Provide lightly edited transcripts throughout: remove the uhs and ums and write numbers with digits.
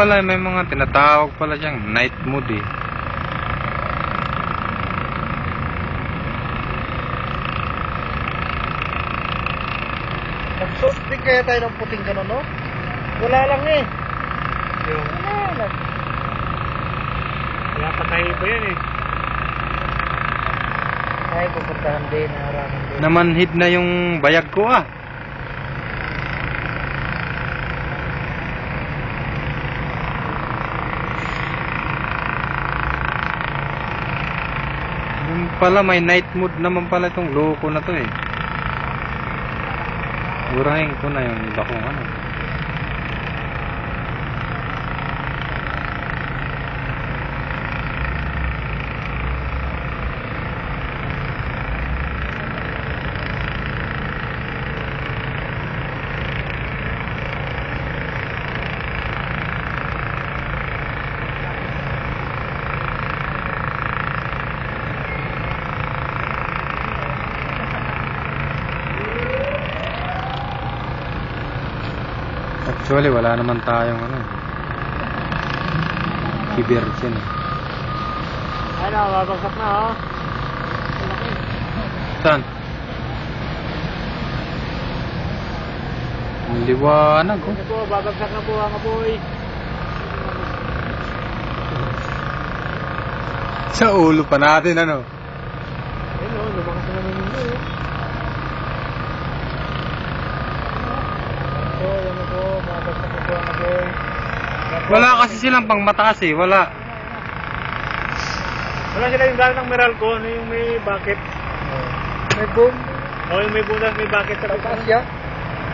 pala, may mga tinatawag pala siyang night mode eh. Nag-suot din kaya tayo ng puting gano'n, no? Wala lang eh. Wala lang. Kaya patay ko yan eh. Ay, pupuntahan din, harapan din. Namanhid na yung bayag ko ah. Yung pala may night mode naman pala itong loko na to eh. Burahin ko na yung iba kong ano. Actually, wala naman tayong ano. Kibersin. Ano, babagsak na oh. Saan? Ang liwanag oh. Ano po, babagsak na po ang apoy. Sa ulo pa natin ano. Ayun oh, lumakas na naman yun eh. Ano po, babagsak na po ang apoy. Wala kasi silang pang mataas eh. Wala. Wala sila yung gano'n ng Meralco, ano yung may bucket. May boom. O yung may butas, may bucket sa Taas taas. siya.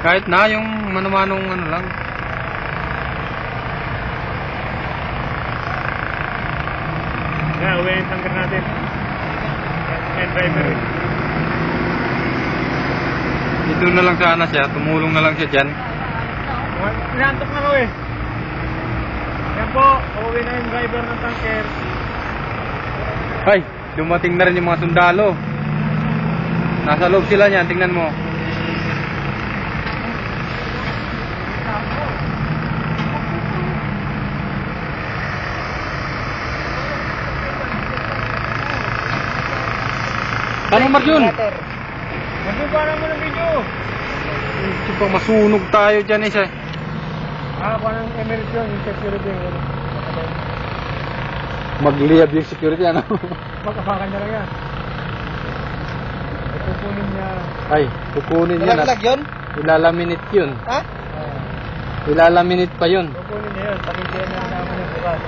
Kahit na yung manumanong ano lang. Kaya uwi yung tanker natin. May driver eh. Dito na lang sana siya. Tumulong na lang siya dyan. Inaantok na ko eh. Yan po, uuwi na yung driver ng tanker. Ay, dumating na rin yung mga sundalo. Nasa loob sila niyan, tingnan mo. Tanong Marjun. Magbuba naman ang video. Ito pa masunog tayo dyan isa. Kuha ng emergency yun, yung security. Magliyab yung security ano. Magkapakan niya lang yan. Kukunin niya. Ay, kukunin yun. Nalaglag yun? Ilalaminate yun. Ha? Ilalaminate pa yun. Kukunin niya yun. Pakintiyan na naman yung bukas.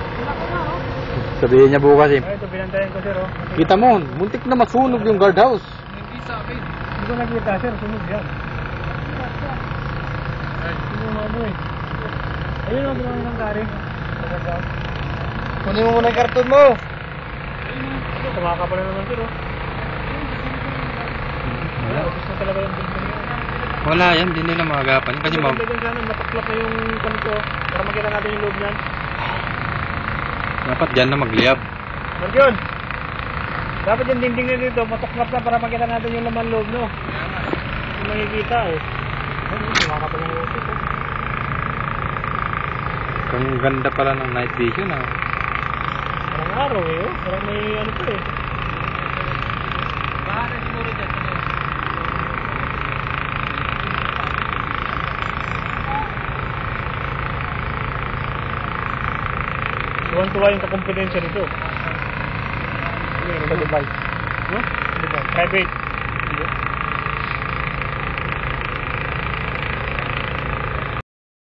Sabihin niya bukas eh. Ay, ito binantayan ko sir oh. Kita mo, muntik na masunog yung guardhouse. Hindi ko nakita sir, sunog yan. Hindi mo ano eh. Ayun o, ginawa ng kari. Kunin mo muna yung karton mo. Tumakapala naman sir oh. Wala, ubus na talaga yung building yun. Wala yan, hindi nila maagapan. Kasi Maganda dyan sana, matuklap na yung kanto para makita natin yung loob niyan. dapat dyan na magliyab. Marjon! Dapat yung dingding na dito, matuklap na para makita natin yung laman loob, no? Yung makikita eh. Ayun, tumakapala yung ulit eh. Ang ganda pala ng night vision ah. Parang araw eh, oh. Parang may ano pa eh. Bahala siguro dyan. Tuwan-tuwa yung kakompetensya nito. Sa Dubai. No? Dubai. Private.